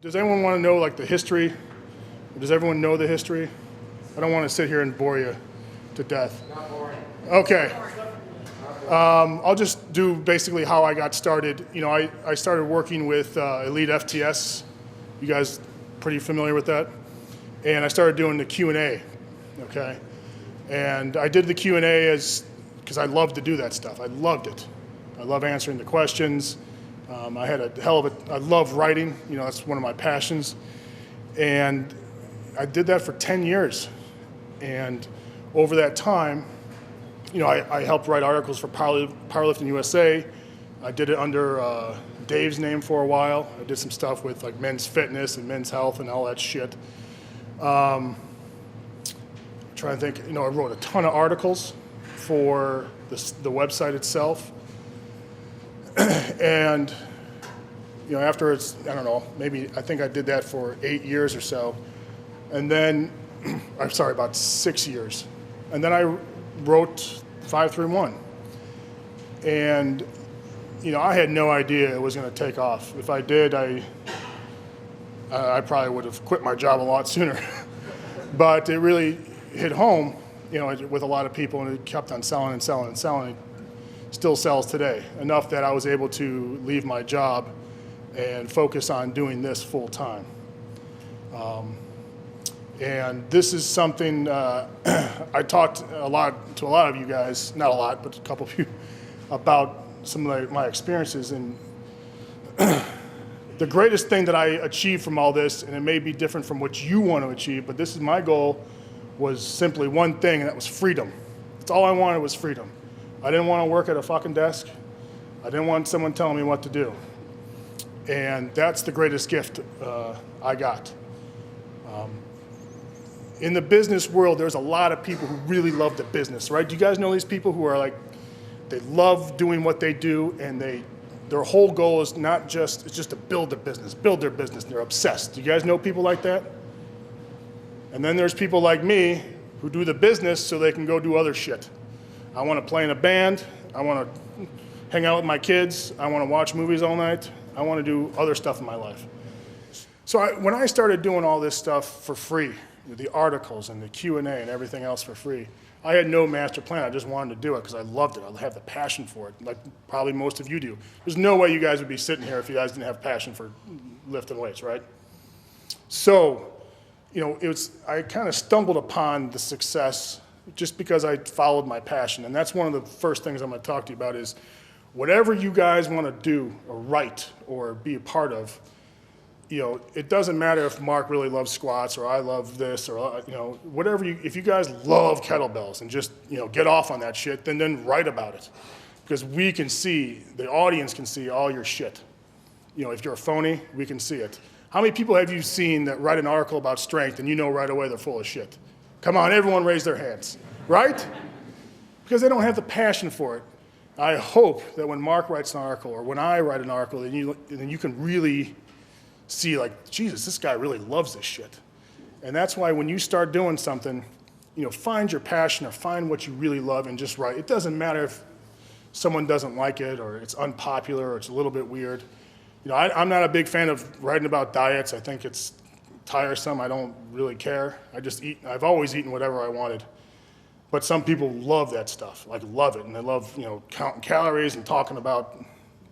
Does anyone want to know like the history? Does everyone know the history? I don't want to sit here and bore you to death. Not boring. Okay. I'll just do basically how I got started. You know, I started working with Elite FTS. You guys pretty familiar with that? And I started doing the Q&A, okay? And I did the Q&A because I loved to do that stuff. I loved it. I love answering the questions. I had a hell of a, I love writing. You know, that's one of my passions. And I did that for 10 years. And over that time, you know, I helped write articles for Powerlifting USA. I did it under Dave's name for a while. I did some stuff with like men's fitness and men's health and all that shit. Trying to think, you know, I wrote a ton of articles for the website itself. And, you know, after it's, I don't know, maybe I think I did that for 8 years or so. And then, I'm sorry, about 6 years. And then I wrote 531. And, you know, I had no idea it was going to take off. If I did, I probably would have quit my job a lot sooner. But it really hit home, you know, with a lot of people, and it kept on selling and selling and selling. It still sells today, enough that I was able to leave my job and focus on doing this full time. And this is something I talked to a lot of you guys, not a lot, but a couple of you, about some of my experiences. And the greatest thing that I achieved from all this, and it may be different from what you want to achieve, but this is my goal, was simply one thing, and that was freedom. That's all I wanted was freedom. I didn't want to work at a fucking desk. I didn't want someone telling me what to do. And that's the greatest gift I got. In the business world, there's a lot of people who really love the business, right? Do you guys know these people who are like, they love doing what they do, and their whole goal is not just, it's just to build their business. They're obsessed. Do you guys know people like that? And then there's people like me who do the business so they can go do other shit. I want to play in a band. I want to hang out with my kids. I want to watch movies all night. I want to do other stuff in my life. So when I started doing all this stuff for free, the articles and the Q&A and everything else for free, I had no master plan. I just wanted to do it because I loved it. I have the passion for it, like probably most of you do. There's no way you guys would be sitting here if you guys didn't have passion for lifting weights, right? So, you know, I kind of stumbled upon the success just because I followed my passion. And that's one of the first things I'm going to talk to you about is whatever you guys want to do or write or be a part of, you know, it doesn't matter if Mark really loves squats or I love this or, you know, whatever if you guys love kettlebells and just, you know, get off on that shit, then write about it. Because we can see, the audience can see all your shit. You know, if you're a phony, we can see it. How many people have you seen that write an article about strength and you know right away they're full of shit? Come on, everyone raise their hands, right? Because they don't have the passion for it. I hope that when Mark writes an article or when I write an article, then you can really see like, Jesus, this guy really loves this shit. And that's why when you start doing something, you know, find your passion or find what you really love and just write. It doesn't matter if someone doesn't like it or it's unpopular or it's a little bit weird. You know, I'm not a big fan of writing about diets. I think it's tiresome. I don't really care. I just eat. I've always eaten whatever I wanted. But some people love that stuff, like love it. And they love, you know, counting calories and talking about,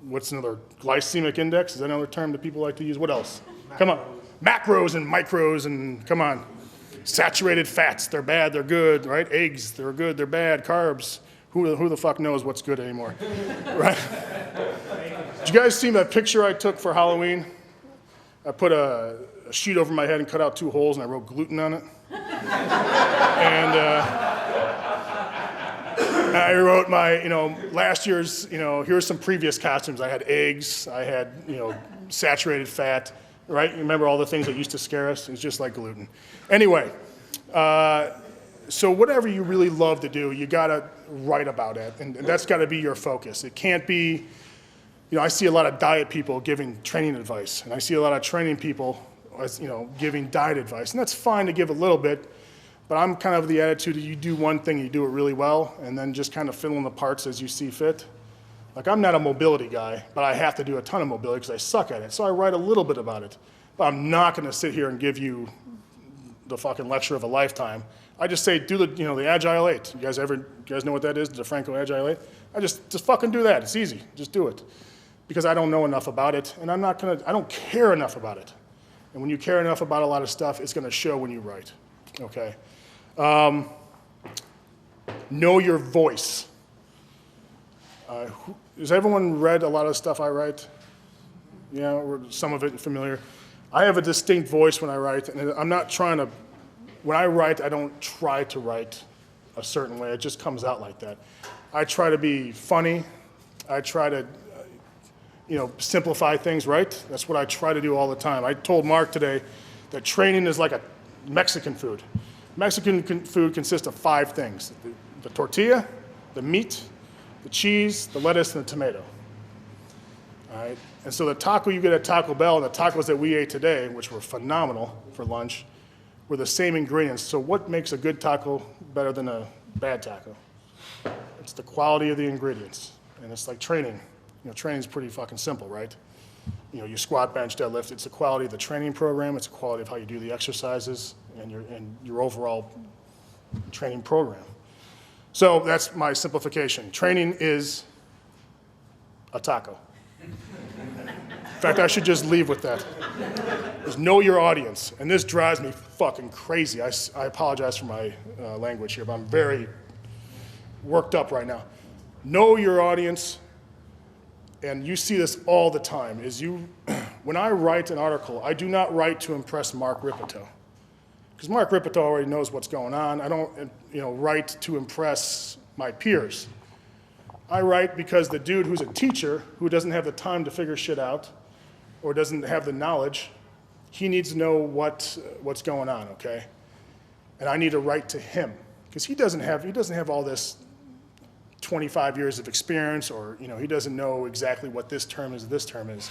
what's another, glycemic index? Is that another term that people like to use? What else? Macros. Come on. Macros and micros and come on. Saturated fats, they're bad, they're good, right? Eggs, they're good, they're bad. Carbs, who the fuck knows what's good anymore, right? Did you guys see that picture I took for Halloween? I put a sheet over my head and cut out 2 holes and I wrote gluten on it. And I wrote my, you know, last year's, you know, here's some previous costumes. I had eggs, I had, you know, saturated fat, right? Remember all the things that used to scare us? It's just like gluten. Anyway, so whatever you really love to do, you gotta write about it, and that's gotta be your focus. It can't be, you know, I see a lot of diet people giving training advice, and I see a lot of training people, you know, giving diet advice, and that's fine to give a little bit, but I'm kind of the attitude that you do one thing, you do it really well, and then just kind of fill in the parts as you see fit. Like, I'm not a mobility guy, but I have to do a ton of mobility because I suck at it, so I write a little bit about it. But I'm not going to sit here and give you the fucking lecture of a lifetime. I just say do the Agile 8. You guys know what that is, the DeFranco Agile 8? I just fucking do that. It's easy. Just do it. Because I don't know enough about it, and I don't care enough about it. And when you care enough about a lot of stuff, it's going to show when you write, okay? Know your voice. Has everyone read a lot of the stuff I write? Yeah, or some of it familiar. I have a distinct voice when I write, and I'm not trying to, when I write, I don't try to write a certain way. It just comes out like that. I try to be funny. I try to, simplify things, right? That's what I try to do all the time. I told Mark today that training is like a Mexican food. Mexican food consists of 5 things: the tortilla, the meat, the cheese, the lettuce, and the tomato. All right? And so the taco you get at Taco Bell and the tacos that we ate today, which were phenomenal for lunch, were the same ingredients. So what makes a good taco better than a bad taco? It's the quality of the ingredients. And it's like training. Training's pretty fucking simple, right? You squat, bench, deadlift. It's the quality of the training program. It's the quality of how you do the exercises and your overall training program. So that's my simplification. Training is a taco. In fact, I should just leave with that. Just know your audience. And this drives me fucking crazy. I apologize for my language here, but I'm very worked up right now. Know your audience. And you see this all the time, when I write an article, I do not write to impress Mark Ripito. Because Mark Ripito already knows what's going on. I don't write to impress my peers. I write because the dude who's a teacher, who doesn't have the time to figure shit out, or doesn't have the knowledge, he needs to know what's going on, okay? And I need to write to him. Because he doesn't have all this 25 years of experience, or he doesn't know exactly what this term is.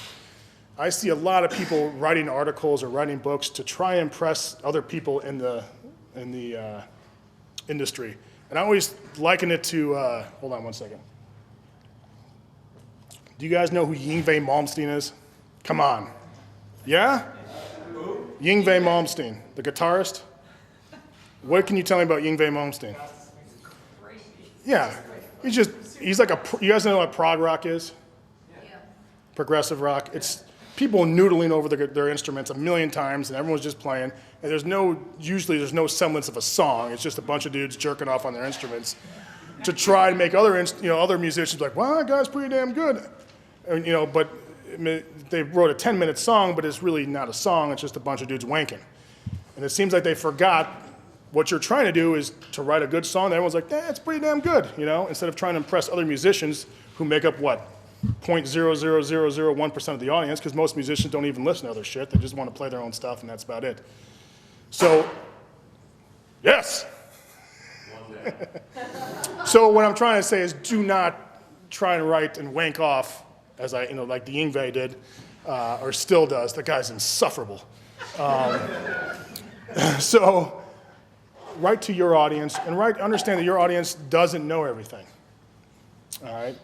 I see a lot of people writing articles or writing books to try and impress other people in the industry. And I always liken it to, hold on one second. Do you guys know who Yngwie Malmsteen is? Come on. Yeah? Yngwie Malmsteen, the guitarist. What can you tell me about Yngwie Malmsteen? Yeah. He's like you guys know what prog rock is? Yeah. Progressive rock. It's people noodling over their instruments a million times, and everyone's just playing. And usually there's no semblance of a song. It's just a bunch of dudes jerking off on their instruments to try to make other musicians like, wow, that guy's pretty damn good. And, but they wrote a 10-minute song, but it's really not a song. It's just a bunch of dudes wanking. And it seems like they forgot what you're trying to do is to write a good song that everyone's like, it's pretty damn good, instead of trying to impress other musicians who make up, 0.00001% of the audience, because most musicians don't even listen to other shit. They just want to play their own stuff, and that's about it. So, yes. So what I'm trying to say is do not try and write and wank off, as like the Yngwie did, or still does. That guy's insufferable. So, write to your audience, and understand that your audience doesn't know everything. All right?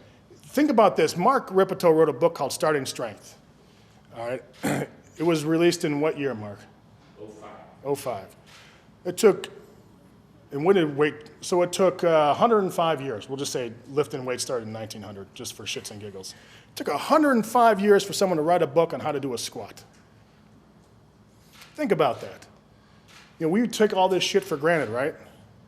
Think about this. Mark Ripito wrote a book called Starting Strength. All right? It was released in what year, Mark? 05. It took, and when did weight, so it took 105 years. We'll just say lifting weight started in 1900, just for shits and giggles. It took 105 years for someone to write a book on how to do a squat. Think about that. We take all this shit for granted, right?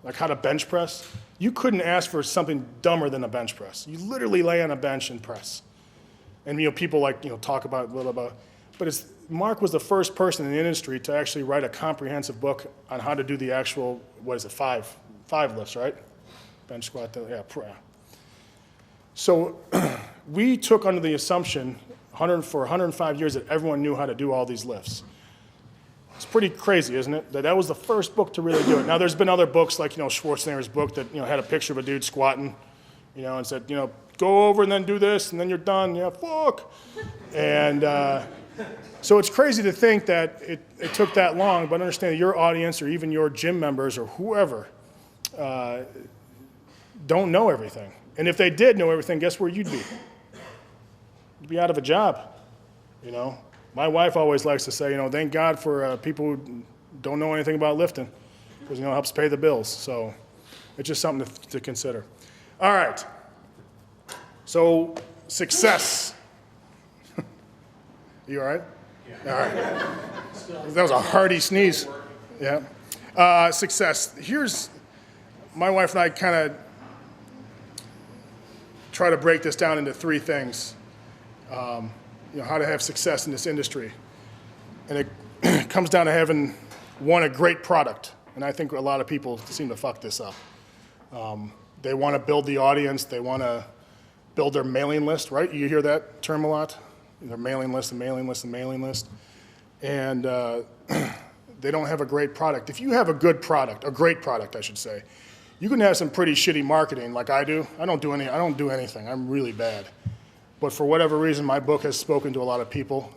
Like how to bench press. You couldn't ask for something dumber than a bench press. You literally lay on a bench and press. And people talk about a little about, but Mark was the first person in the industry to actually write a comprehensive book on how to do the actual, five lifts, right? Bench, squat, yeah. So we took under the assumption for 105 years that everyone knew how to do all these lifts. It's pretty crazy, isn't it? That was the first book to really do it. Now, there's been other books like, Schwarzenegger's book that, had a picture of a dude squatting, and said, go over and then do this, and then you're done. Yeah, fuck. And so it's crazy to think that it took that long, but understand that your audience or even your gym members or whoever don't know everything. And if they did know everything, guess where you'd be? You'd be out of a job, My wife always likes to say, thank God for people who don't know anything about lifting, because, it helps pay the bills. So it's just something to consider. All right. So success. You all right? Yeah. All right. That was a hearty sneeze. Yeah. Success. My wife and I kind of try to break this down into three things. How to have success in this industry. And it comes down to having, one, a great product. And I think a lot of people seem to fuck this up. They want to build the audience. They want to build their mailing list, right? You hear that term a lot? Their mailing list and mailing list and mailing list. And they don't have a great product. If you have a good product, a great product, I should say, you can have some pretty shitty marketing like I do. I don't do anything. I'm really bad. But for whatever reason, my book has spoken to a lot of people,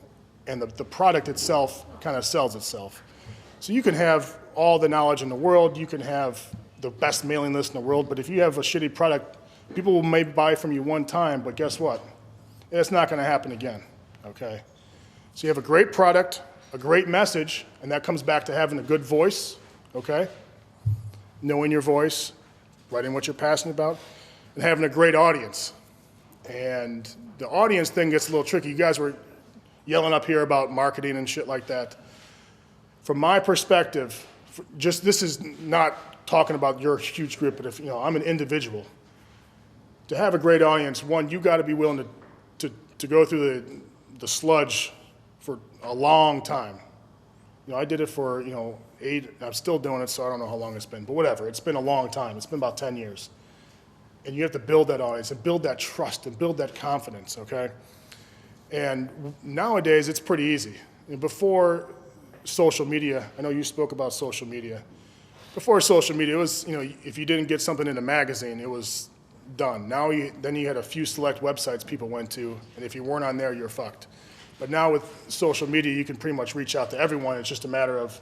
and the product itself kind of sells itself. So you can have all the knowledge in the world, you can have the best mailing list in the world, but if you have a shitty product, people will maybe buy from you one time, but guess what? It's not going to happen again, okay? So you have a great product, a great message, and that comes back to having a good voice, okay? Knowing your voice, writing what you're passionate about, and having a great audience. And the audience thing gets a little tricky. You guys were yelling up here about marketing and shit like that. From my perspective, this is not talking about your huge group, but if I'm an individual. To have a great audience, one, you got to be willing to go through the sludge for a long time. I did it for 8. I'm still doing it, so I don't know how long it's been, but whatever. It's been a long time. It's been about 10 years. And you have to build that audience and build that trust and build that confidence, okay? And nowadays, it's pretty easy. Before social media, I know you spoke about social media. Before social media, it was, if you didn't get something in a magazine, it was done. Then you had a few select websites people went to, and if you weren't on there, you're fucked. But now with social media, you can pretty much reach out to everyone. It's just a matter of,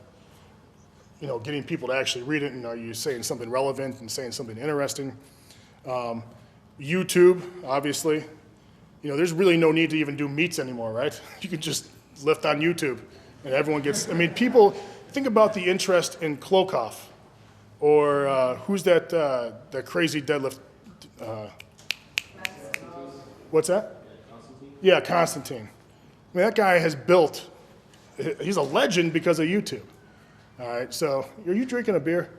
getting people to actually read it, and are you saying something relevant and saying something interesting. YouTube, obviously. There's really no need to even do meets anymore, right? You can just lift on YouTube, and everyone gets, people, think about the interest in Klokov, or who's that crazy deadlift, what's that? Constantine. Yeah, Constantine. That guy has built, he's a legend because of YouTube. All right, so are you drinking a beer?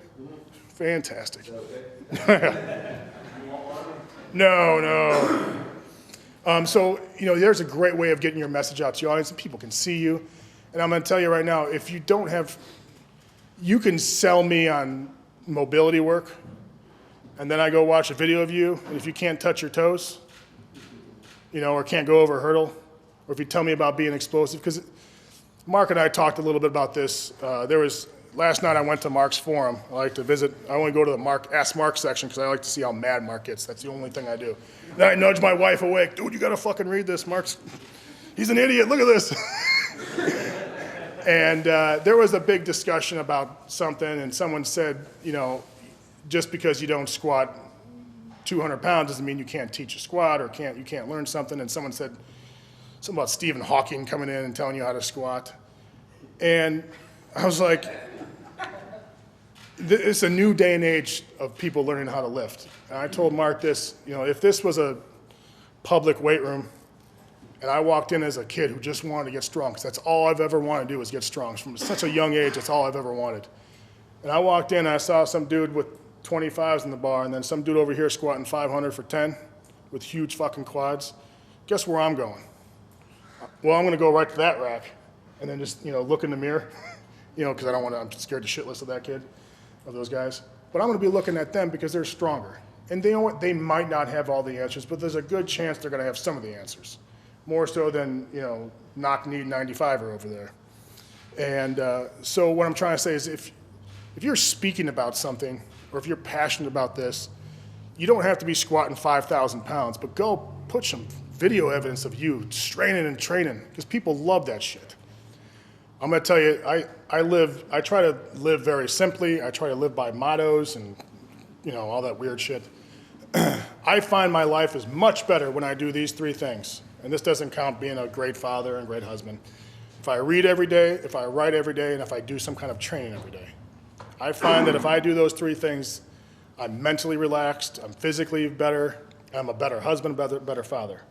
Fantastic. No. So, there's a great way of getting your message out to your audience, and people can see you. And I'm going to tell you right now, if you don't have, you can sell me on mobility work, and then I go watch a video of you, and if you can't touch your toes, or can't go over a hurdle, or if you tell me about being explosive, because Mark and I talked a little bit about this. Last night I went to Mark's forum. I like to visit. I only go to the Ask Mark section because I like to see how mad Mark gets. That's the only thing I do. Then I nudge my wife awake. Dude, you got to fucking read this. He's an idiot. Look at this. And there was a big discussion about something, and someone said, just because you don't squat 200 pounds doesn't mean you can't teach a squat or you can't learn something. And someone said something about Stephen Hawking coming in and telling you how to squat. And I was like, it's a new day and age of people learning how to lift. And I told Mark this, if this was a public weight room and I walked in as a kid who just wanted to get strong, because that's all I've ever wanted to do is get strong. From such a young age, that's all I've ever wanted. And I walked in and I saw some dude with 25s in the bar, and then some dude over here squatting 500 for 10 with huge fucking quads. Guess where I'm going? Well, I'm going to go right to that rack and then just, look in the mirror, because I'm scared shitless of that kid, of those guys. But I'm going to be looking at them because they're stronger. And they might not have all the answers, but there's a good chance they're going to have some of the answers. More so than, knock-knee 95er over there. And so what I'm trying to say is if you're speaking about something, or if you're passionate about this, you don't have to be squatting 5,000 pounds, but go put some video evidence of you straining and training, because people love that shit. I'm going to tell you, I try to live very simply. I try to live by mottos and, all that weird shit. I find my life is much better when I do these three things. And this doesn't count being a great father and great husband. if I read every day, if I write every day, and if I do some kind of training every day. I find that if I do those 3 things, I'm mentally relaxed, I'm physically better, I'm a better husband, better father.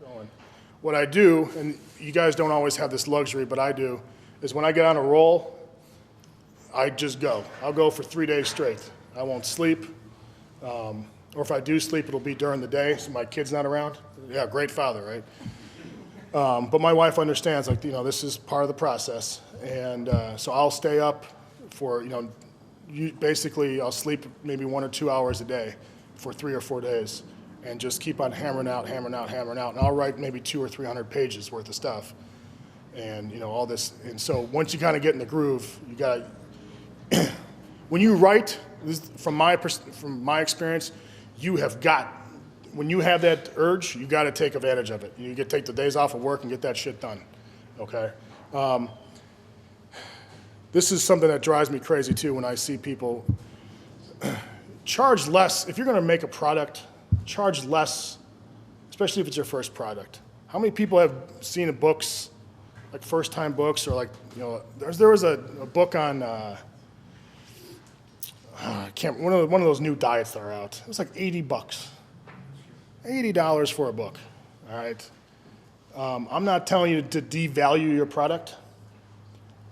What I do, and you guys don't always have this luxury, but I do, is when I get on a roll, I just go. I'll go for 3 days straight. I won't sleep, or if I do sleep, it'll be during the day, so my kid's not around. Yeah, great father, right? But my wife understands, like, this is part of the process, and so I'll stay up for, basically I'll sleep maybe 1 or 2 hours a day for 3 or 4 days, and just keep on hammering out, and I'll write maybe 200 or 300 pages worth of stuff, and all this. And so once you kind of get in the groove, you got to, when you write, from my experience, when you have that urge, you got to take advantage of it. You take the days off of work and get that shit done, okay? This is something that drives me crazy too when I see people charge less. If you're going to make a product, charge less, especially if it's your first product. How many people have seen books, like first-time books, or like, there was a book on, one of those new diets that are out. It was like $80. $80 for a book, all right? I'm not telling you to devalue your product,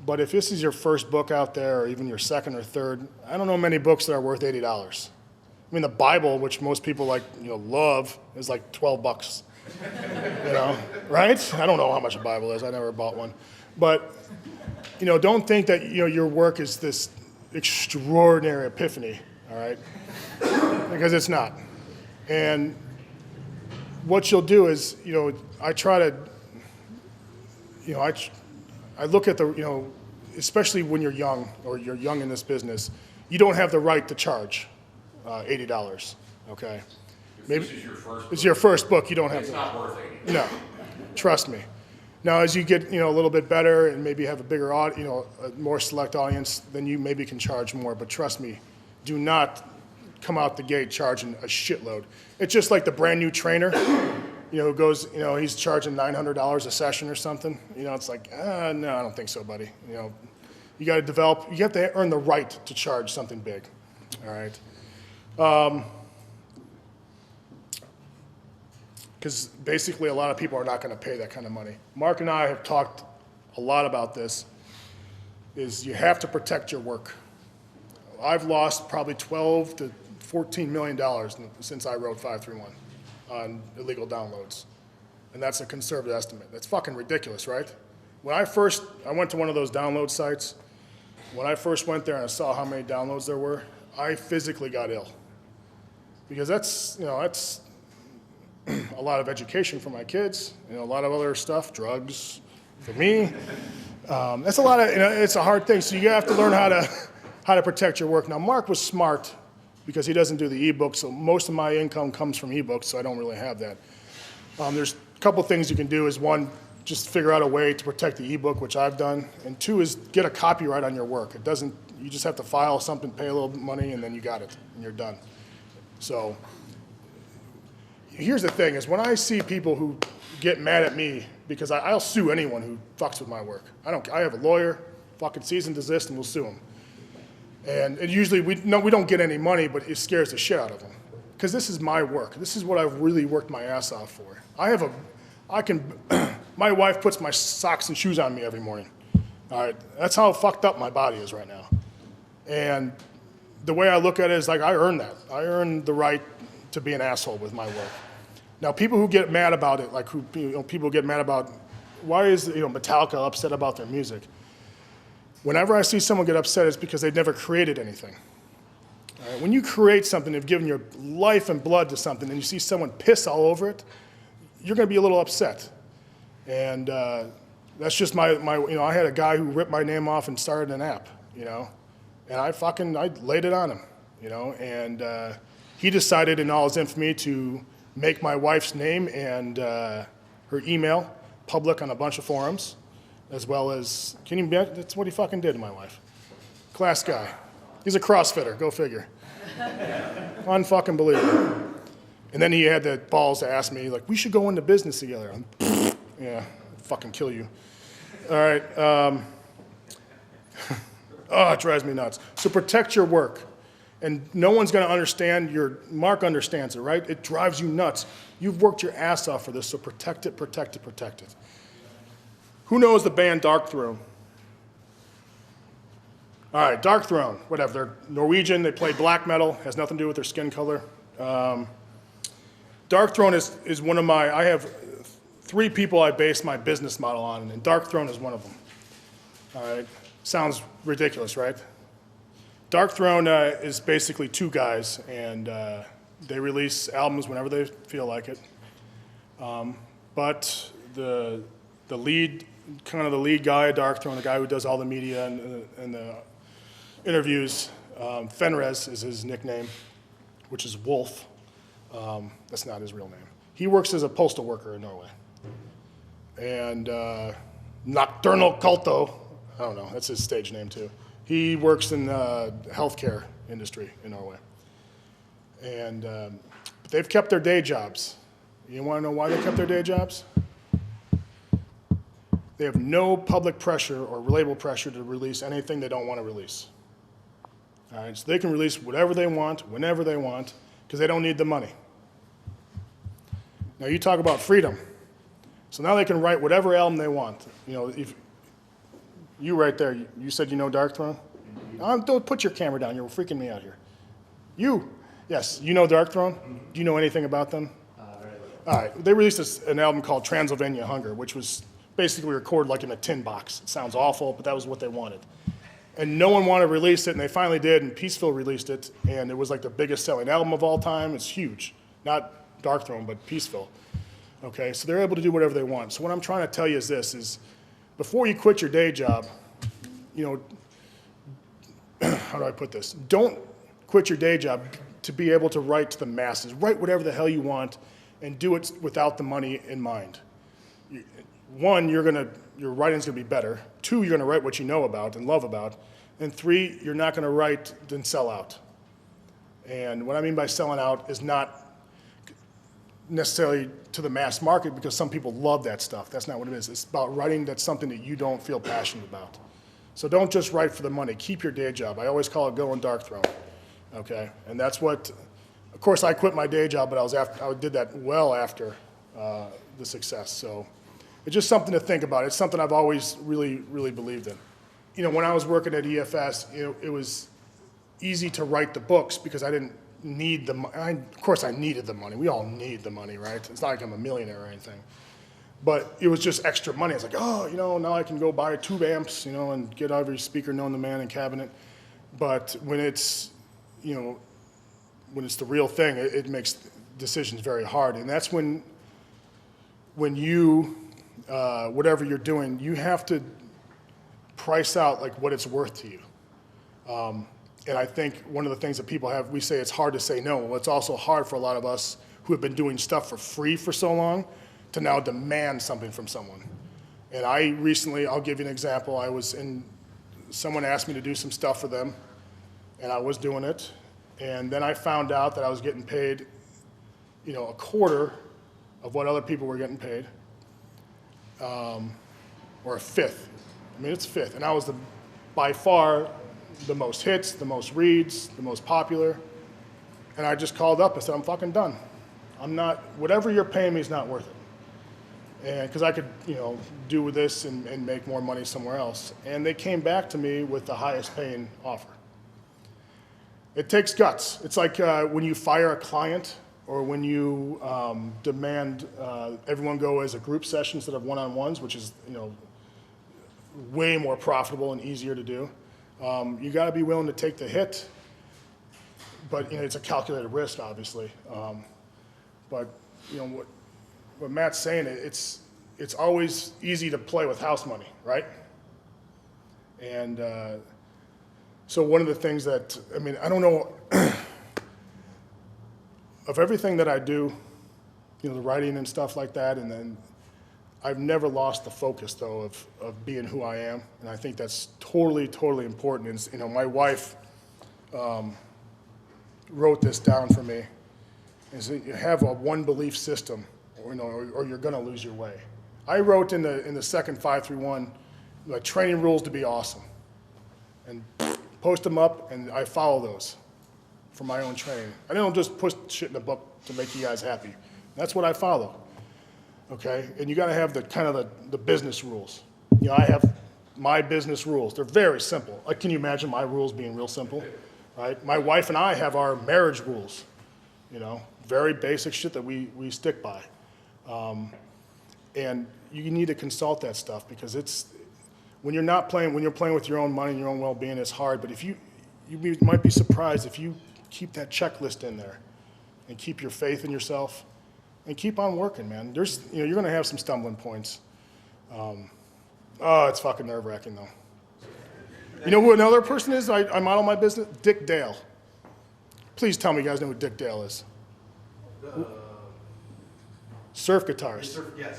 but if this is your first book out there, or even your second or third, I don't know many books that are worth $80. I mean, the Bible, which most people love, is like $12. Right? I don't know how much a Bible is. I never bought one. But, don't think that, your work is this extraordinary epiphany, all right? Because it's not. And what you'll do is, I try to, I look at the, especially when you're young, or you're young in this business, you don't have the right to charge $80, okay? Maybe this is your first book. It's your first book. You don't have. It's not worth $80. No, trust me. Now, as you get a little bit better and maybe have a bigger a more select audience, then you maybe can charge more. But trust me, do not come out the gate charging a shitload. It's just like the brand new trainer, who goes, he's charging $900 a session or something. It's like, no, I don't think so, buddy. You got to develop. You have to earn the right to charge something big. All right. Because basically a lot of people are not going to pay that kind of money. Mark and I have talked a lot about this, is you have to protect your work. I've lost probably $12 to $14 million since I wrote 531 on illegal downloads. And that's a conservative estimate. That's fucking ridiculous, right? When I went to one of those download sites, when I first went there and I saw how many downloads there were, I physically got ill. Because that's a lot of education for my kids, a lot of other stuff, drugs for me. That's a lot of, it's a hard thing. So you have to learn how to protect your work. Now, Mark was smart because he doesn't do the ebooks, so most of my income comes from ebooks, so I don't really have that. There's a couple things you can do. Is one, just figure out a way to protect the ebook, which I've done, and 2 is get a copyright on your work. You just have to file something, pay a little money, and then you got it, and you're done. So here's the thing, is when I see people who get mad at me, because I'll sue anyone who fucks with my work. I have a lawyer, fucking cease and desist, and we'll sue him. And usually we don't get any money, but it scares the shit out of them. Because this is my work. This is what I've really worked my ass off for. My wife puts my socks and shoes on me every morning. All right, that's how fucked up my body is right now. And the way I look at it is like, I earned that. I earned the right to be an asshole with my work. Now, people who get mad about it, people get mad about, why is Metallica upset about their music? Whenever I see someone get upset, it's because they've never created anything. All right? When you create something, you've given your life and blood to something, and you see someone piss all over it, you're going to be a little upset. And that's just my I had a guy who ripped my name off and started an app, and I laid it on him, and he decided in all his infamy to make my wife's name and her email public on a bunch of forums, as well as, can you bet, that's what he fucking did to my wife. Class guy. He's a CrossFitter, go figure. Unfucking believable. And then he had the balls to ask me, we should go into business together. Yeah, I'd fucking kill you. All right. Oh, it drives me nuts. So protect your work. And no one's going to understand Mark understands it, right? It drives you nuts. You've worked your ass off for this, so protect it, protect it, protect it. Who knows the band Dark Throne? All right, Dark Throne, whatever. They're Norwegian. They play black metal. Has nothing to do with their skin color. Dark Throne is one of I have 3 people I base my business model on, and Dark Throne is one of them. All right, sounds ridiculous, right? Dark Throne is basically 2 guys, and they release albums whenever they feel like it. But the lead guy at Dark Throne, the guy who does all the media and the interviews, Fenres is his nickname, which is Wolf. That's not his real name. He works as a postal worker in Norway. And Nocturnal Culto, I don't know, that's his stage name too. He works in the healthcare industry in Norway. And but they've kept their day jobs. You want to know why they kept their day jobs? They have no public pressure or label pressure to release anything they don't want to release. All right, so they can release whatever they want, whenever they want, because they don't need the money. Now you talk about freedom. So now they can write whatever album they want. You know, if you right there, you said you know Dark Throne? Don't put your camera down. You're freaking me out here. Yes, you know Dark Throne? Do you know anything about them? All right, they released an album called Transylvania Hunger, which was basically recorded like in a tin box. It sounds awful, but that was what they wanted. And no one wanted to release it, and they finally did, and Peaceville released it, and it was like the biggest selling album of all time. It's huge. Not Dark Throne, but Peaceville. Okay, so they're able to do whatever they want. So what I'm trying to tell you is this, is before you quit your day job, you know, how do I put this? Don't quit your day job to be able to write to the masses. Write whatever the hell you want and do it without the money in mind. One, your writing's gonna be better. 2, you're gonna write what you know about and love about. And 3, you're not gonna write and sell out. And what I mean by selling out is not necessarily to the mass market, because some people love that stuff. That's not what it is. It's about writing that's something that you don't feel passionate about. So don't just write for the money. Keep your day job. I always call it going Dark Throne. Okay, and that's what. Of course, I quit my day job, but I did that well after the success. So it's just something to think about. It's something I've always really, really believed in. You know, when I was working at EFS, it was easy to write the books because I didn't need the money. Of course, I needed the money. We all need the money, right? It's not like I'm a millionaire or anything. But it was just extra money. It's like, oh, you know, now I can go buy 2 amps, you know, and get every speaker known to man and cabinet. But when it's, you know, when it's the real thing, it makes decisions very hard. And that's when you, whatever you're doing, you have to price out like what it's worth to you. And I think one of the things that people have, we say it's hard to say no. Well, it's also hard for a lot of us who have been doing stuff for free for so long to now demand something from someone. And I recently, I'll give you an example. Someone asked me to do some stuff for them, and I was doing it. And then I found out that I was getting paid, you know, a quarter of what other people were getting paid, or a fifth. I mean, it's a fifth. And I was by far the most hits, the most reads, the most popular. And I just called up and said, I'm fucking done. Whatever you're paying me is not worth it. And because I could, you know, do with this and make more money somewhere else. And they came back to me with the highest paying offer. It takes guts. It's like when you fire a client or when you demand everyone go as a group session instead of one-on-ones, which is, you know, way more profitable and easier to do. You got to be willing to take the hit, but you know it's a calculated risk, obviously. But you know what Matt's saying, it's always easy to play with house money, right? And so one of the things that I don't know of everything that I do, you know, the writing and stuff like that, and then I've never lost the focus, though, of being who I am, and I think that's totally, totally important. And, you know, my wife wrote this down for me. Is that you have a one belief system, or, you know, or you're going to lose your way. I wrote in the second 531, like training rules to be awesome, and post them up, and I follow those for my own training. I don't just put shit in a book to make you guys happy. That's what I follow. Okay, and you got to have the kind of the business rules. You know, I have my business rules. They're very simple. Like, can you imagine my rules being real simple? Right? My wife and I have our marriage rules. You know, very basic shit that we stick by. And you need to consult that stuff because it's when you're playing with your own money and your own well-being, it's hard. But if you might be surprised if you keep that checklist in there and keep your faith in yourself and keep on working, man. You're going to have some stumbling points. It's fucking nerve-wracking though. You know who another person is? I model my business. Dick Dale. Please tell me you guys know who Dick Dale is. Surf guitarist. Surf, yeah.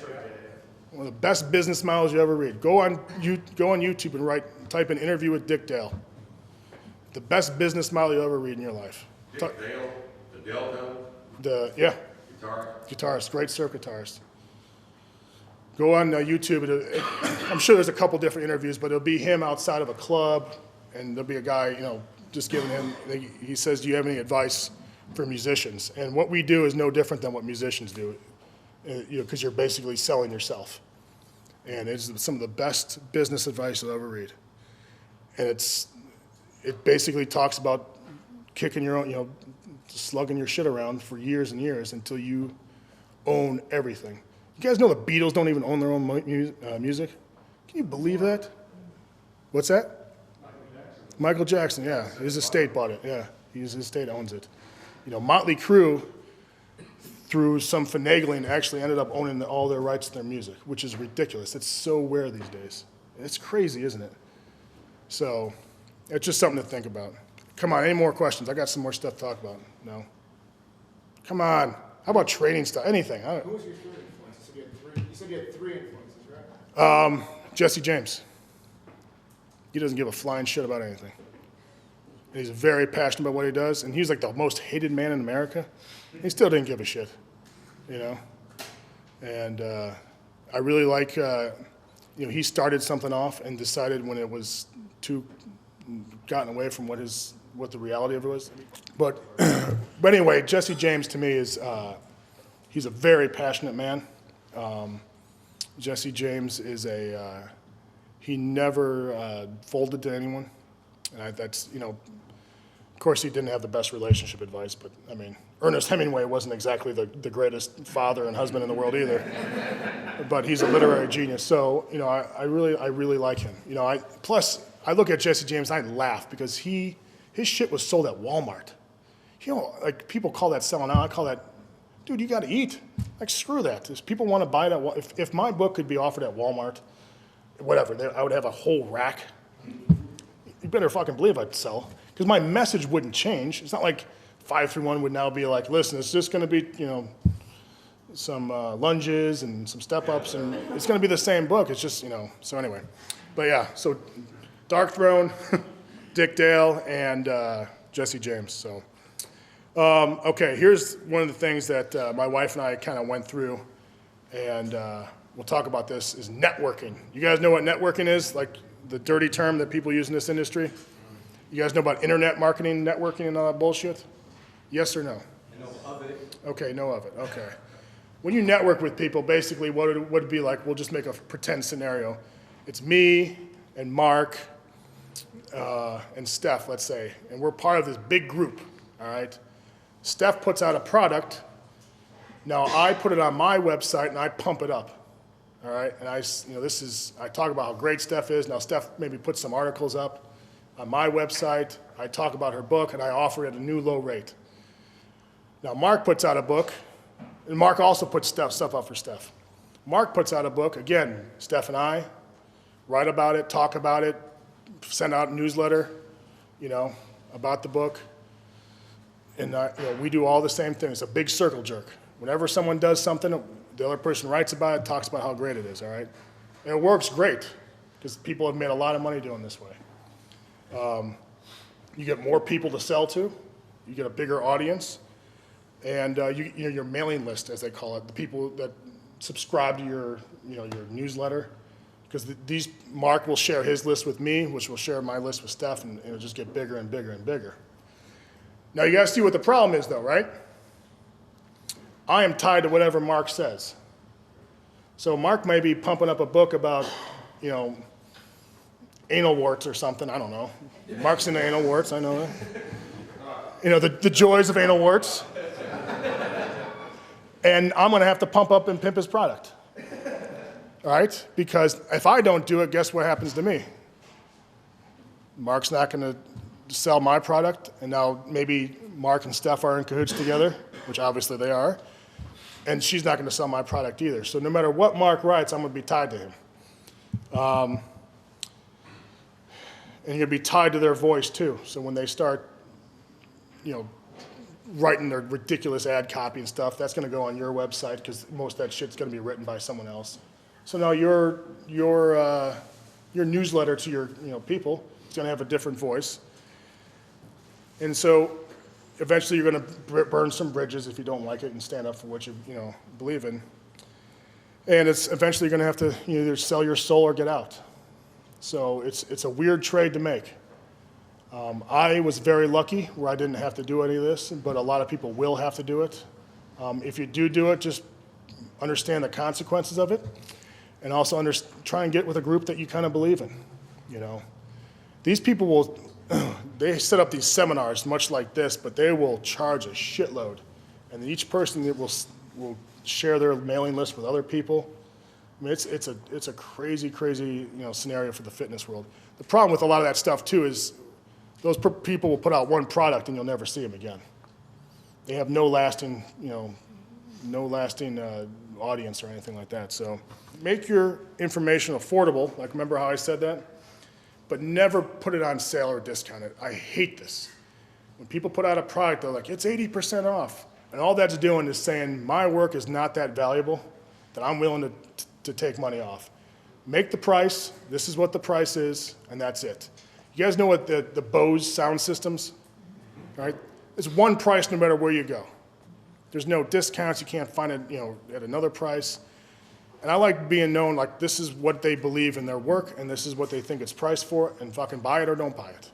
One of the best business models you ever read. Go on YouTube and type in interview with Dick Dale. The best business model you'll ever read in your life. Dick Dale, the Delta. Guitarist, great surf guitarist. Go on YouTube. I'm sure there's a couple different interviews, but it'll be him outside of a club, and there'll be a guy, just giving him. He says, "Do you have any advice for musicians?" And what we do is no different than what musicians do, because you're basically selling yourself. And it's some of the best business advice you'll ever read. And it basically talks about kicking your own, slugging your shit around for years and years until you own everything. You guys know the Beatles don't even own their own music? Can you believe that? What's that? Michael Jackson, yeah. His estate bought it, yeah. His estate owns it. Motley Crue, through some finagling, actually ended up owning all their rights to their music, which is ridiculous. It's so rare these days. It's crazy, isn't it? So it's just something to think about. Come on, any more questions? I got some more stuff to talk about. No? Come on. How about training stuff? Anything. Who was your third influence? You said you had three influences, right? Jesse James. He doesn't give a flying shit about anything. He's very passionate about what he does, and he's like the most hated man in America. He still didn't give a shit, And I really like, he started something off and decided when it was too gotten away from what the reality of it was. But anyway, Jesse James to me is he's a very passionate man. Jesse James is he never folded to anyone, and of course he didn't have the best relationship advice, but I mean, Ernest Hemingway wasn't exactly the greatest father and husband in the world either. But he's a literary genius, so I really like him. Plus I look at Jesse James and I laugh because his shit was sold at Walmart. Like people call that selling out. I call that, dude, you got to eat. Like screw that. If people want to buy it if my book could be offered at Walmart, whatever, I would have a whole rack. You better fucking believe I'd sell. Because my message wouldn't change. It's not like 531 would now be like, listen, it's just going to be, some lunges and some step-ups, and it's going to be the same book. It's just, so anyway. But yeah, so Dark Throne, Dick Dale, and Jesse James. So, okay, here's one of the things that my wife and I kind of went through, and we'll talk about this, is networking. You guys know what networking is? Like the dirty term that people use in this industry? You guys know about internet marketing, networking, and all that bullshit? Yes or no? I know of it. Okay, know of it. Okay. When you network with people, basically what it would be like, we'll just make a pretend scenario. It's me and Mark and Steph, let's say, and we're part of this big group, all right? Steph puts out a product. Now I put it on my website and I pump it up, all right? And I talk about how great Steph is. Now Steph maybe puts some articles up on my website. I talk about her book and I offer it at a new low rate. Now Mark puts out a book, and Mark also puts stuff up for Steph. Mark puts out a book, again, Steph and I write about it, talk about it, send out a newsletter, about the book. And we do all the same thing. It's a big circle jerk. Whenever someone does something, the other person writes about it, talks about how great it is, all right? And it works great, because people have made a lot of money doing this way. You get more people to sell to, you get a bigger audience, and your mailing list, as they call it, the people that subscribe to your newsletter, Because Mark will share his list with me, which will share my list with Steph, and it'll just get bigger and bigger and bigger. Now you guys see what the problem is though, right? I am tied to whatever Mark says. So Mark may be pumping up a book about, anal warts or something, I don't know. Mark's into anal warts, I know that. The joys of anal warts. And I'm gonna have to pump up and pimp his product. All right? Because if I don't do it, guess what happens to me? Mark's not gonna sell my product, and now maybe Mark and Steph are in cahoots together, which obviously they are, and she's not gonna sell my product either. So no matter what Mark writes, I'm gonna be tied to him. And you're gonna be tied to their voice too. So when they start, writing their ridiculous ad copy and stuff, that's gonna go on your website because most of that shit's gonna be written by someone else. So now your newsletter to your people is gonna have a different voice. And so eventually you're gonna burn some bridges if you don't like it and stand up for what you believe in. And it's eventually you're gonna have to either sell your soul or get out. So it's a weird trade to make. I was very lucky where I didn't have to do any of this, but a lot of people will have to do it. If you do it, just understand the consequences of it, and also try and get with a group that you kind of believe in. These people will, they set up these seminars much like this, but they will charge a shitload, and each person will share their mailing list with other people. I mean, it's a crazy scenario for the fitness world. The problem with a lot of that stuff too is those people will put out one product and you'll never see them again. They have no lasting audience or anything like that. So make your information affordable. Like, remember how I said that? But never put it on sale or discount it. I hate this. When people put out a product, they're like, it's 80% off. And all that's doing is saying, my work is not that valuable that I'm willing to take money off. Make the price, this is what the price is, and that's it. You guys know what the Bose sound systems, right? It's one price no matter where you go. There's no discounts, you can't find it at another price. And I like being known like this is what they believe in their work and this is what they think it's priced for, and fucking buy it or don't buy it.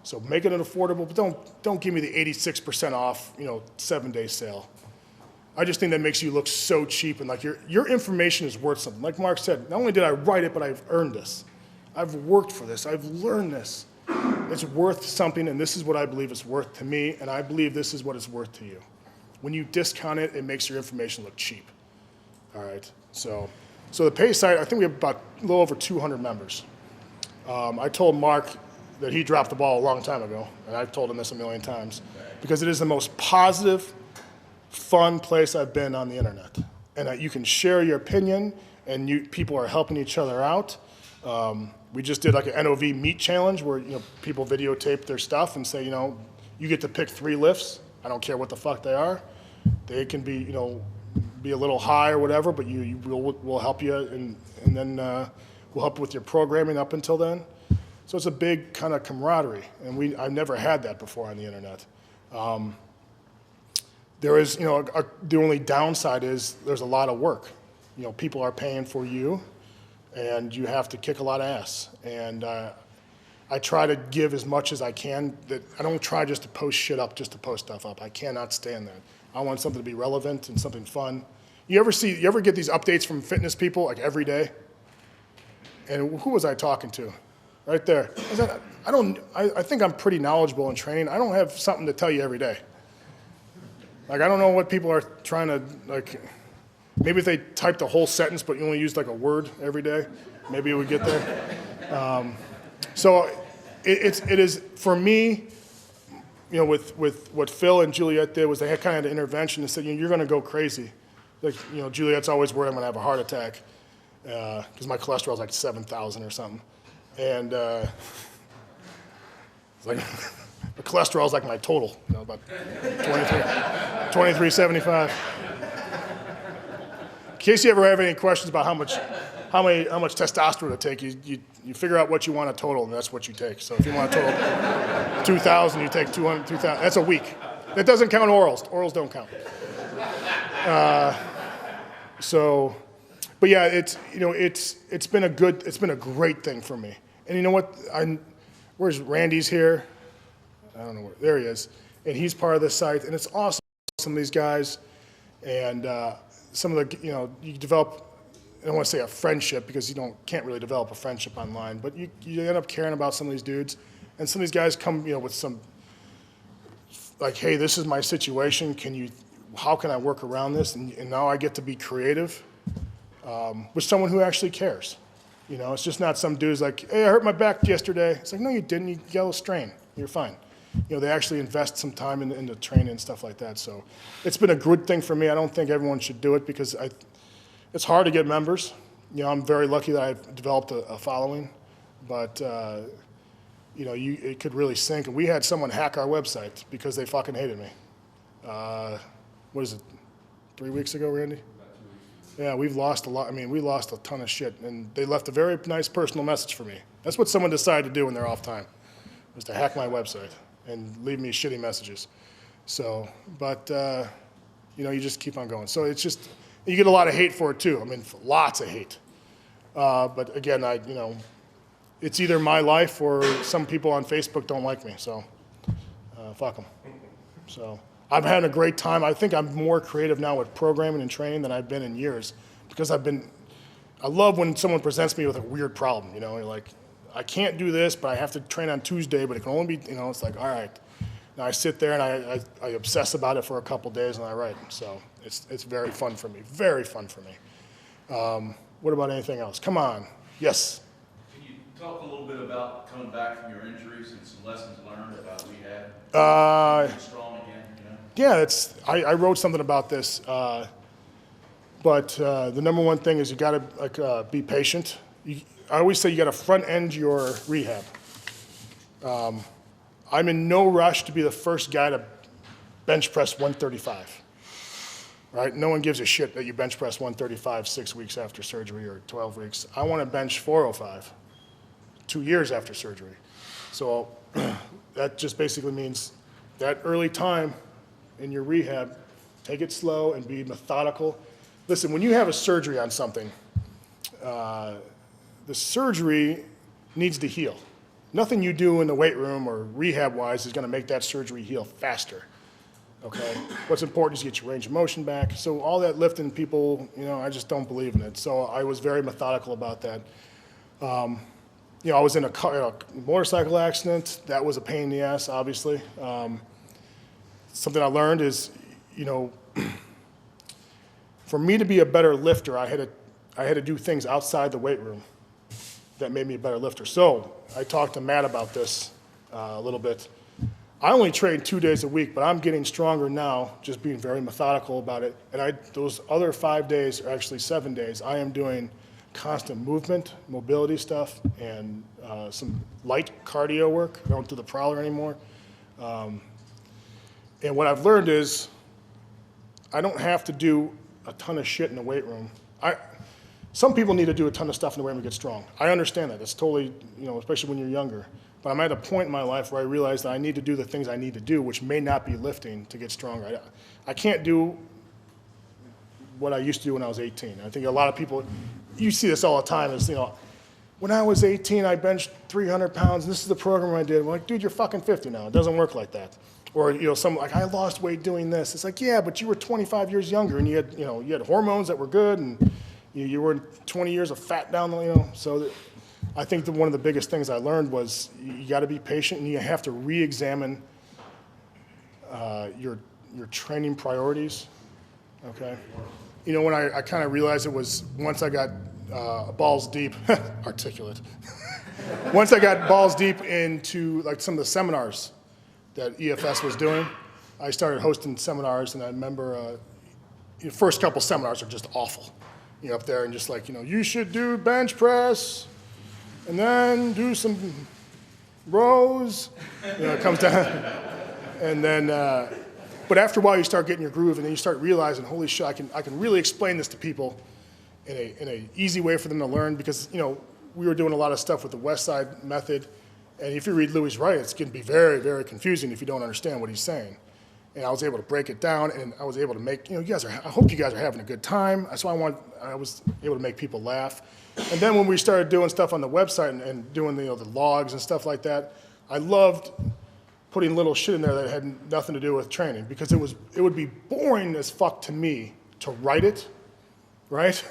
So make it affordable, but don't give me the 86% off, 7-day sale. I just think that makes you look so cheap, and like your information is worth something. Like Mark said, not only did I write it, but I've earned this. I've worked for this, I've learned this. It's worth something, and this is what I believe it's worth to me, and I believe this is what it's worth to you. When you discount it, it makes your information look cheap. All right, so the pay site, I think we have about a little over 200 members. I told Mark that he dropped the ball a long time ago, and I've told him this a million times, because it is the most positive, fun place I've been on the internet. And you can share your opinion, and people are helping each other out. We just did like an NOV meet challenge where people videotape their stuff and say, you get to pick 3 lifts. I don't care what the fuck they are. They can be, be a little high or whatever, but we'll help you, and then we'll help with your programming up until then. So it's a big kind of camaraderie, and I've never had that before on the internet. There is, the only downside is there's a lot of work. People are paying for you, and you have to kick a lot of ass. And I try to give as much as I can. That I don't try just to post shit up just to post stuff up. I cannot stand that. I want something to be relevant and something fun. You ever get these updates from fitness people like every day? And who was I talking to? Right there. I think I'm pretty knowledgeable in training. I don't have something to tell you every day. Like, I don't know what people are trying to, like, maybe if they typed a whole sentence but you only used like a word every day, maybe it would get there. So it is, for me, with what Phil and Juliet did was they had kind of an intervention and said, you're going to go crazy. Like, Juliet's always worried I'm going to have a heart attack because my cholesterol is like 7,000 or something. And it's like, the cholesterol is like my total, about 2375. In case you ever have any questions about how much testosterone to take, you figure out what you want a total, and that's what you take. So if you want a total 2,000, you take 2,000. That's a week. That doesn't count orals. Orals don't count. but yeah, it's been a great thing for me. And you know what? Where's Randy's here? I don't know where. There he is, and he's part of this site, and it's awesome. Some of these guys, and some of the you develop. I don't want to say a friendship because you can't really develop a friendship online, but you end up caring about some of these dudes, and some of these guys come with some like, hey, this is my situation. How can I work around this? And now I get to be creative with someone who actually cares. It's just not some dude's like, hey, I hurt my back yesterday. It's like, no, you didn't. You got a little strain. You're fine. They actually invest some time into training and stuff like that. So it's been a good thing for me. I don't think everyone should do it because it's hard to get members. I'm very lucky that I've developed a following, but it could really sink. And we had someone hack our website because they fucking hated me. What is it, 3 weeks ago, Randy? Yeah, we've lost a lot. I mean, we lost a ton of shit, and they left a very nice personal message for me. That's what someone decided to do when they're off time, was to hack my website and leave me shitty messages. So, but you just keep on going. So it's just, you get a lot of hate for it too. I mean, lots of hate. But again, it's either my life or some people on Facebook don't like me. So, fuck them. So. I'm having a great time. I think I'm more creative now with programming and training than I've been in years because I love when someone presents me with a weird problem, you're like, I can't do this, but I have to train on Tuesday, but it can only be, it's like, all right. Now I sit there and I obsess about it for a couple days and I write. So it's very fun for me, very fun for me. What about anything else? Come on. Yes. Can you talk a little bit about coming back from your injuries and some lessons learned about rehab? Being strong again. Yeah, I wrote something about this, but the number one thing is you got to be patient. I always say you got to front end your rehab. I'm in no rush to be the first guy to bench press 135. Right? No one gives a shit that you bench press 135 6 weeks after surgery or 12 weeks. I want to bench 405 2 years after surgery. So that just basically means that early time in your rehab, take it slow and be methodical. Listen, when you have a surgery on something, the surgery needs to heal. Nothing you do in the weight room or rehab-wise is going to make that surgery heal faster. Okay? What's important is get your range of motion back. So all that lifting, people, I just don't believe in it. So I was very methodical about that. I was in a motorcycle accident. That was a pain in the ass, obviously. Something I learned is, for me to be a better lifter, I had to do things outside the weight room that made me a better lifter. So I talked to Matt about this a little bit. I only train 2 days a week, but I'm getting stronger now, just being very methodical about it. And those other 5 days, or actually 7 days, I am doing constant movement, mobility stuff, and some light cardio work. I don't do the prowler anymore. And what I've learned is I don't have to do a ton of shit in the weight room. Some people need to do a ton of stuff in the weight room to get strong. I understand that. It's totally, especially when you're younger. But I'm at a point in my life where I realize that I need to do the things I need to do, which may not be lifting, to get stronger. I can't do what I used to do when I was 18. I think a lot of people, you see this all the time, is, when I was 18, I benched 300 pounds, and this is the program I did. I'm like, dude, you're fucking 50 now. It doesn't work like that. Or, some like, I lost weight doing this. It's like, yeah, but you were 25 years younger, and you had hormones that were good, and you were 20 years of fat down, So I think that one of the biggest things I learned was you got to be patient, and you have to re-examine your training priorities, okay? When I kind of realized it was once I got balls deep, articulate. Once I got balls deep into like some of the seminars that EFS was doing, I started hosting seminars, and I remember the first couple seminars are just awful. Up there and just like, you should do bench press, and then do some rows. It comes down, and then. But after a while, you start getting your groove, and then you start realizing, holy shit, I can really explain this to people in a easy way for them to learn, because we were doing a lot of stuff with the West Side method, and if you read Louis' right, it's going to be very, very confusing if you don't understand what he's saying. and I was able to break it down, and I was able to make, I hope you guys are having a good time. So I was able to make people laugh. And then when we started doing stuff on the website and doing the logs and stuff like that, I loved putting little shit in there that had nothing to do with training, because it would be boring as fuck to me to write it, right?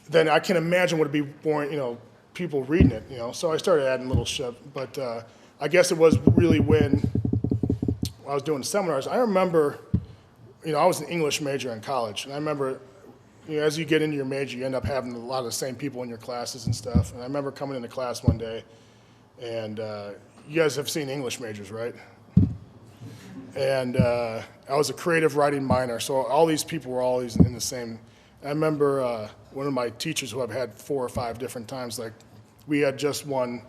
Then I can imagine what it'd be boring, people reading it, So I started adding little shit, but I guess it was really when I was doing seminars. I remember, I was an English major in college, and I remember, as you get into your major, you end up having a lot of the same people in your classes and stuff. And I remember coming into class one day, and you guys have seen English majors, right? And I was a creative writing minor, so all these people were always in the same. I remember one of my teachers who I've had 4 or 5 different times, like we had just won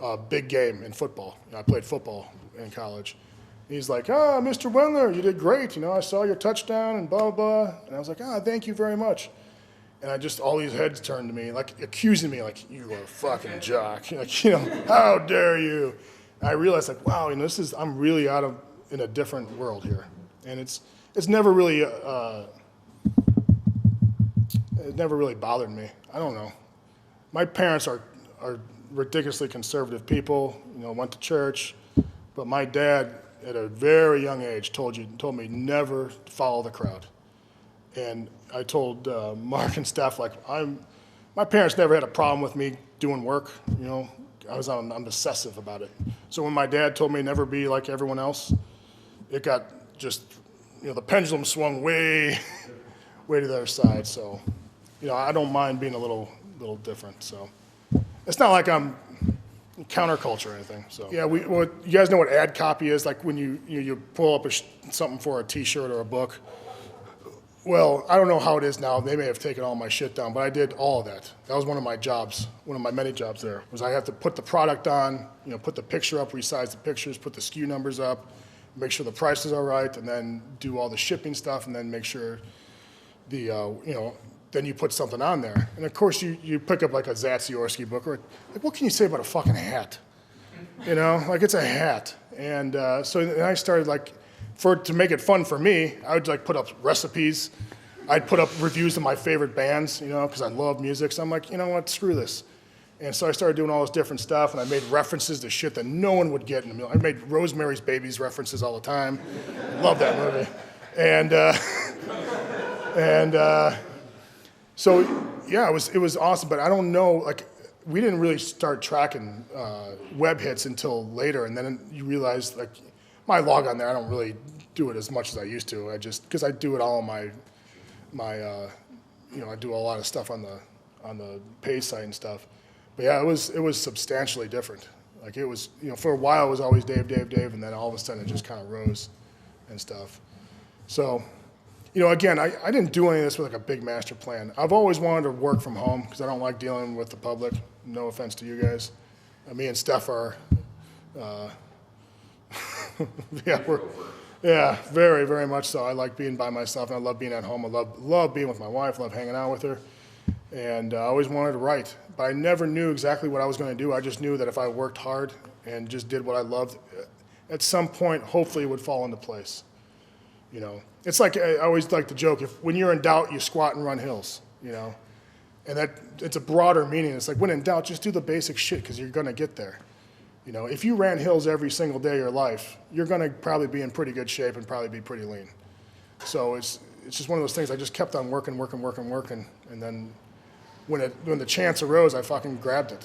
a big game in football. I played football in college. He's like, Mr. Wendler, you did great. I saw your touchdown and blah, blah, blah. And I was like, thank you very much. And all these heads turned to me, like accusing me, like, you are a fucking jock. Like, how dare you? And I realized, like, wow, I'm really in a different world here. And it's never really, it never really bothered me. I don't know. My parents are ridiculously conservative people, went to church, but my dad, at a very young age, told me never to follow the crowd. And I told Mark and Steph, like, my parents never had a problem with me doing work, I'm obsessive about it. So when my dad told me never be like everyone else, it got just, the pendulum swung way to the other side. So, I don't mind being a little different. So it's not like I'm counterculture or anything. So yeah, you guys know what ad copy is, like when you pull up something for a T-shirt or a book. Well, I don't know how it is now. They may have taken all my shit down, but I did all of that. That was one of my jobs, one of my many jobs there, was I have to put the product on, put the picture up, resize the pictures, put the SKU numbers up, make sure the prices are right, and then do all the shipping stuff, and then make sure then you put something on there. And of course you pick up like a Zatsiorsky book, or like, what can you say about a fucking hat? Like it's a hat. And so then I started like, to make it fun for me, I would like put up recipes. I'd put up reviews of my favorite bands, because I love music. So I'm like, you know what, screw this. And so I started doing all this different stuff, and I made references to shit that no one would get in a million. I made Rosemary's Babies references all the time. Love that movie. So yeah, it was awesome, but I don't know, like, we didn't really start tracking web hits until later, and then you realize, like, my log on there, I don't really do it as much as I used to. Because I do it all on my I do a lot of stuff on the pay site and stuff. But yeah, it was substantially different. Like it was, for a while it was always Dave, and then all of a sudden it just kind of rose and stuff. So, again, I didn't do any of this with like a big master plan. I've always wanted to work from home because I don't like dealing with the public. No offense to you guys. Me and Steph are, very, very much so. I like being by myself, and I love being at home. I love being with my wife, love hanging out with her. And I always wanted to write, but I never knew exactly what I was going to do. I just knew that if I worked hard and just did what I loved, at some point, hopefully it would fall into place. It's like, I always like to joke, when you're in doubt, you squat and run hills, and it's a broader meaning. It's like, when in doubt, just do the basic shit, because you're going to get there. If you ran hills every single day of your life, you're going to probably be in pretty good shape and probably be pretty lean. So it's just one of those things. I just kept on working, and then when the chance arose, I fucking grabbed it.